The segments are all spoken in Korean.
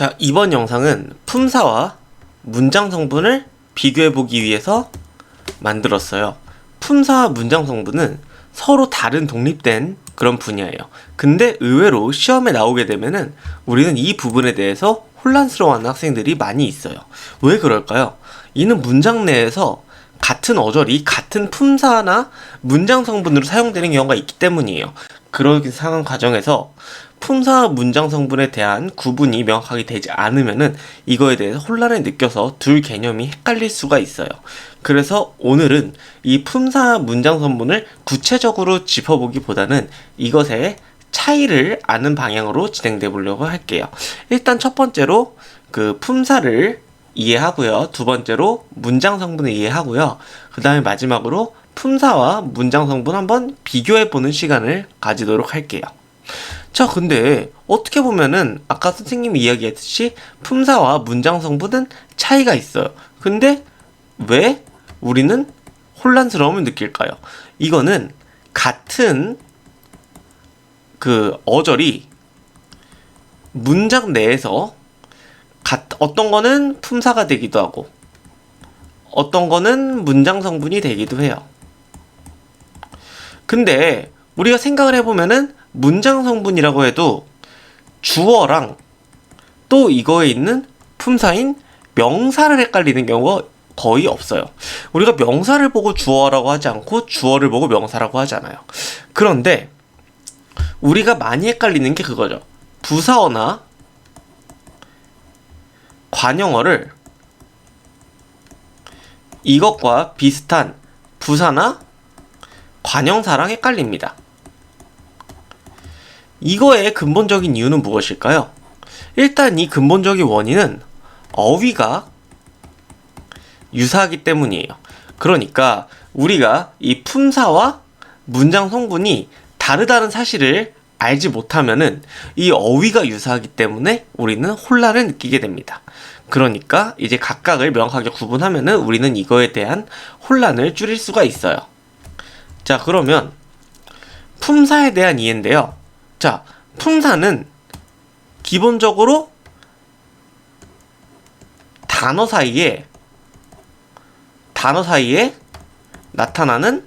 자, 이번 영상은 품사와 문장 성분을 비교해 보기 위해서 만들었어요. 품사와 문장 성분은 서로 다른 독립된 그런 분야예요. 근데 의외로 시험에 나오게 되면은 우리는 이 부분에 대해서 혼란스러워하는 학생들이 많이 있어요. 왜 그럴까요? 이는 문장 내에서 같은 어절이 같은 품사나 문장 성분으로 사용되는 경우가 있기 때문이에요. 그런 상황 과정에서 품사와 문장 성분에 대한 구분이 명확하게 되지 않으면은 이거에 대해서 혼란을 느껴서 둘 개념이 헷갈릴 수가 있어요. 그래서 오늘은 이 품사 문장 성분을 구체적으로 짚어보기보다는 이것의 차이를 아는 방향으로 진행돼 보려고 할게요. 일단 첫 번째로 그 품사를 이해하고요. 두 번째로 문장 성분을 이해하고요. 그 다음에 마지막으로 품사와 문장 성분 한번 비교해보는 시간을 가지도록 할게요. 자, 근데 어떻게 보면은 아까 선생님이 이야기했듯이 품사와 문장 성분은 차이가 있어요. 근데 왜 우리는 혼란스러움을 느낄까요? 이거는 같은 그 어절이 문장 내에서 어떤 거는 품사가 되기도 하고 어떤 거는 문장 성분이 되기도 해요. 근데 우리가 생각을 해보면은 문장 성분이라고 해도 주어랑 또 이거에 있는 품사인 명사를 헷갈리는 경우가 거의 없어요. 우리가 명사를 보고 주어라고 하지 않고 주어를 보고 명사라고 하잖아요. 그런데 우리가 많이 헷갈리는 게 그거죠. 부사어나 관용어를 이것과 비슷한 부사나 관형사랑 헷갈립니다. 이거의 근본적인 이유는 무엇일까요? 일단 이 근본적인 원인은 어휘가 유사하기 때문이에요. 그러니까 우리가 이 품사와 문장 성분이 다르다는 사실을 알지 못하면은 이 어휘가 유사하기 때문에 우리는 혼란을 느끼게 됩니다. 그러니까 이제 각각을 명확하게 구분하면은 우리는 이거에 대한 혼란을 줄일 수가 있어요. 자, 그러면 품사에 대한 이해인데요. 자, 품사는 기본적으로 단어 사이에 나타나는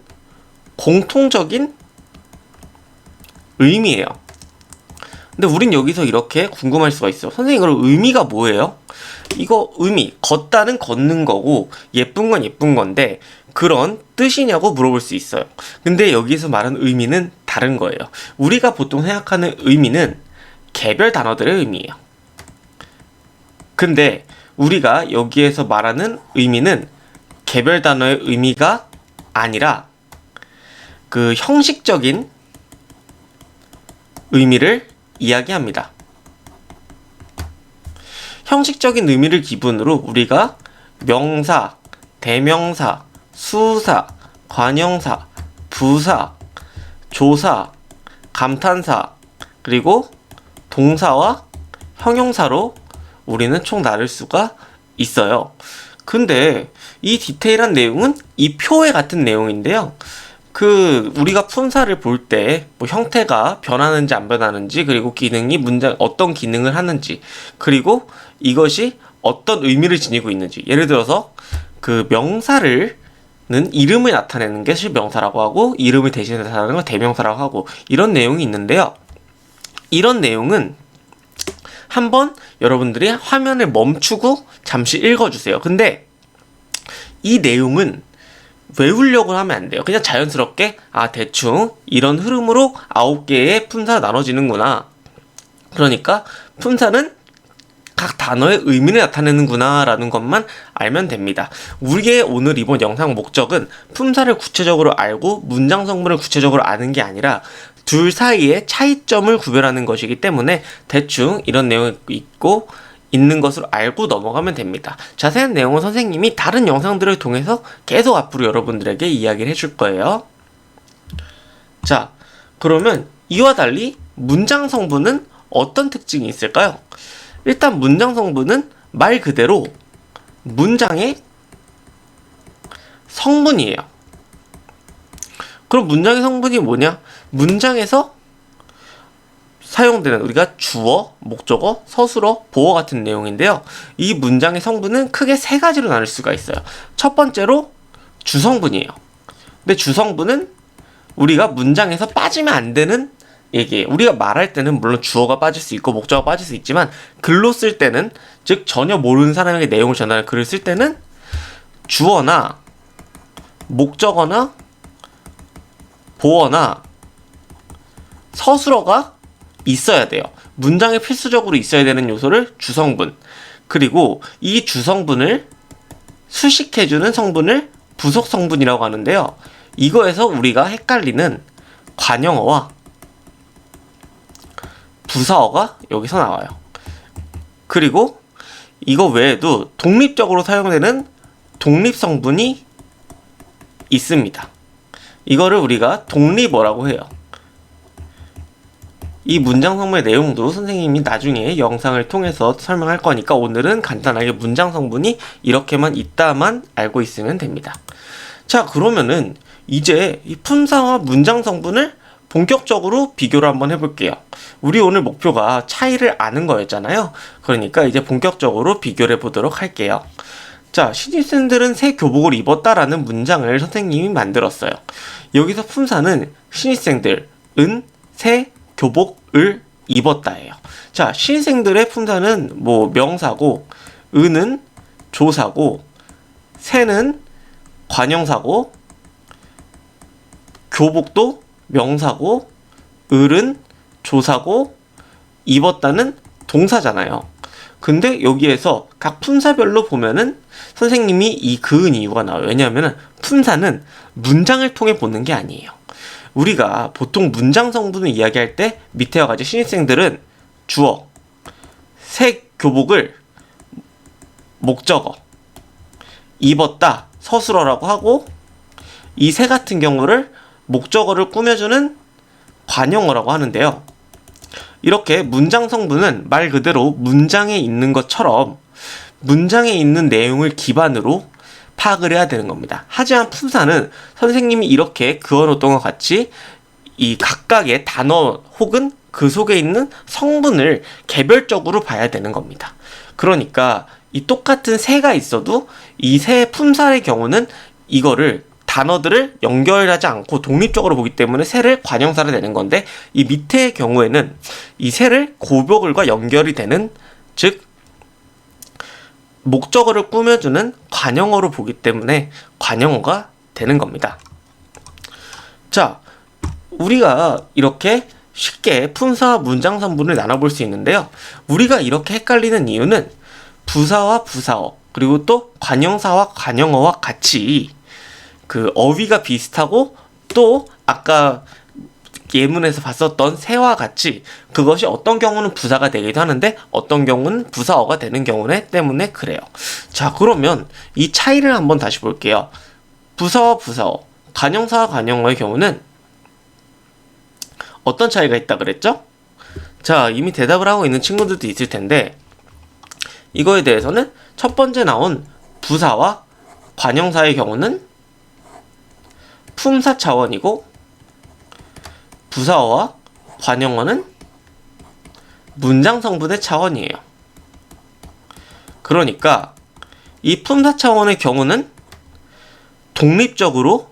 공통적인 의미예요. 근데 우린 여기서 이렇게 궁금할 수가 있어요. 선생님, 그럼 의미가 뭐예요? 이거 의미, 걷다는 걷는 거고 예쁜 건 예쁜 건데 그런 뜻이냐고 물어볼 수 있어요. 근데 여기서 말하는 의미는 다른 거예요. 우리가 보통 생각하는 의미는 개별 단어들의 의미예요. 근데 우리가 여기에서 말하는 의미는 개별 단어의 의미가 아니라 그 형식적인 의미를 이야기합니다. 형식적인 의미를 기본으로 우리가 명사, 대명사, 수사, 관형사, 부사, 조사, 감탄사, 그리고 동사와 형용사로 우리는 총 나눌 수가 있어요. 근데 이 디테일한 내용은 이 표에 같은 내용인데요. 우리가 품사를 볼 때 뭐 형태가 변하는지 안 변하는지, 그리고 기능이 어떤 기능을 하는지, 그리고 이것이 어떤 의미를 지니고 있는지, 예를 들어서 그 명사를 이름을 나타내는 것을 명사라고 하고 이름을 대신해서 나타내는 걸 대명사라고 하고 이런 내용이 있는데요. 이런 내용은 한번 여러분들이 화면을 멈추고 잠시 읽어주세요. 근데 이 내용은 외우려고 하면 안 돼요. 그냥 자연스럽게 대충 이런 흐름으로 9개의 품사가 나눠지는구나. 그러니까 품사는 각 단어의 의미를 나타내는구나 라는 것만 알면 됩니다. 우리의 오늘 이번 영상 목적은 품사를 구체적으로 알고 문장 성분을 구체적으로 아는 게 아니라 둘 사이의 차이점을 구별하는 것이기 때문에 대충 이런 내용이 있는 것으로 알고 넘어가면 됩니다. 자세한 내용은 선생님이 다른 영상들을 통해서 계속 앞으로 여러분들에게 이야기를 해줄 거예요. 자, 그러면 이와 달리 문장 성분은 어떤 특징이 있을까요? 일단 문장 성분은 말 그대로 문장의 성분이에요. 그럼 문장의 성분이 뭐냐? 문장에서 사용되는 우리가 주어, 목적어, 서술어, 보어 같은 내용인데요. 이 문장의 성분은 크게 세 가지로 나눌 수가 있어요. 첫 번째로 주성분이에요. 근데 주성분은 우리가 문장에서 빠지면 안 되는 얘기예요. 우리가 말할 때는 물론 주어가 빠질 수 있고 목적어가 빠질 수 있지만 글로 쓸 때는, 즉 전혀 모르는 사람에게 내용을 전하는 글을 쓸 때는 주어나 목적어나 보어나 서술어가 있어야 돼요. 문장에 필수적으로 있어야 되는 요소를 주성분, 그리고 이 주성분을 수식해주는 성분을 부속 성분이라고 하는데요. 이거에서 우리가 헷갈리는 관형어와 부사어가 여기서 나와요. 그리고 이거 외에도 독립적으로 사용되는 독립성분이 있습니다. 이거를 우리가 독립어라고 해요. 이 문장 성분의 내용도 선생님이 나중에 영상을 통해서 설명할 거니까 오늘은 간단하게 문장 성분이 이렇게만 있다만 알고 있으면 됩니다. 자, 그러면은 이제 이 품사와 문장 성분을 본격적으로 비교를 한번 해볼게요. 우리 오늘 목표가 차이를 아는 거였잖아요. 그러니까 이제 본격적으로 비교를 해보도록 할게요. 자, 신입생들은 새 교복을 입었다라는 문장을 선생님이 만들었어요. 여기서 품사는 신입생들은 새 교복을 입었다예요. 자, 신입생들의 품사는 뭐 명사고, 은은 조사고, 새는 관형사고, 교복도 명사고, 을은 조사고, 입었다는 동사잖아요. 근데 여기에서 각 품사별로 보면은 선생님이 이 그은 이유가 나와요. 왜냐하면 품사는 문장을 통해 보는 게 아니에요. 우리가 보통 문장 성분을 이야기할 때 밑에와 같이 신입생들은 주어, 새 교복을 목적어, 입었다 서술어라고 하고, 이 새 같은 경우를 목적어를 꾸며주는 관형어라고 하는데요. 이렇게 문장 성분은 말 그대로 문장에 있는 것처럼 문장에 있는 내용을 기반으로 파악을 해야 되는 겁니다. 하지만 품사는 선생님이 이렇게 그어놓던 것 같이 이 각각의 단어 혹은 그 속에 있는 성분을 개별적으로 봐야 되는 겁니다. 그러니까 이 똑같은 새가 있어도 이 새 품사의 경우는 이거를 단어들을 연결하지 않고 독립적으로 보기 때문에 새를 관형사로 내는 건데, 이 밑에의 경우에는 이 새를 고벽을과 연결이 되는, 즉 목적어를 꾸며주는 관형어로 보기 때문에 관형어가 되는 겁니다. 자, 우리가 이렇게 쉽게 품사와 문장 성분을 나눠볼 수 있는데요. 우리가 이렇게 헷갈리는 이유는 부사와 부사어, 그리고 또 관형사와 관형어와 같이 그 어휘가 비슷하고, 또 아까 예문에서 봤었던 새와 같이 그것이 어떤 경우는 부사가 되기도 하는데 어떤 경우는 부사어가 되는 경우에 때문에 그래요. 자, 그러면 이 차이를 한번 다시 볼게요. 부사와 부사어, 관형사와 관형어의 경우는 어떤 차이가 있다 그랬죠? 자, 이미 대답을 하고 있는 친구들도 있을 텐데, 이거에 대해서는 첫 번째 나온 부사와 관형사의 경우는 품사 차원이고, 부사어와 관형어는 문장 성분의 차원이에요. 그러니까 이 품사 차원의 경우는 독립적으로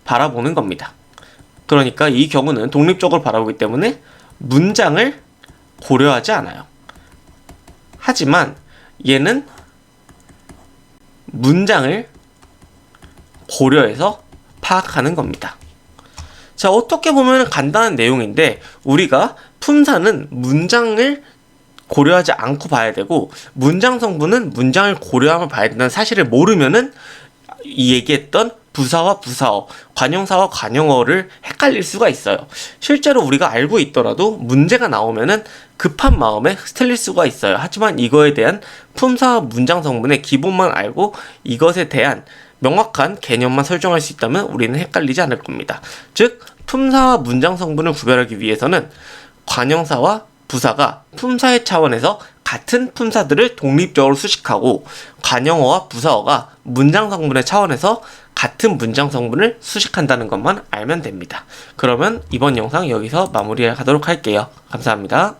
바라보는 겁니다. 그러니까 이 경우는 독립적으로 바라보기 때문에 문장을 고려하지 않아요. 하지만 얘는 문장을 고려해서 파악하는 겁니다. 자, 어떻게 보면 간단한 내용인데, 우리가 품사는 문장을 고려하지 않고 봐야 되고, 문장 성분은 문장을 고려하며 봐야 된다는 사실을 모르면은 이 얘기했던 부사와 부사어, 관형사와 관형어를 헷갈릴 수가 있어요. 실제로 우리가 알고 있더라도 문제가 나오면은 급한 마음에 틀릴 수가 있어요. 하지만 이거에 대한 품사와 문장 성분의 기본만 알고 이것에 대한 명확한 개념만 설정할 수 있다면 우리는 헷갈리지 않을 겁니다. 즉, 품사와 문장 성분을 구별하기 위해서는 관형사와 부사가 품사의 차원에서 같은 품사들을 독립적으로 수식하고, 관형어와 부사어가 문장 성분의 차원에서 같은 문장 성분을 수식한다는 것만 알면 됩니다. 그러면 이번 영상 여기서 마무리하도록 할게요. 감사합니다.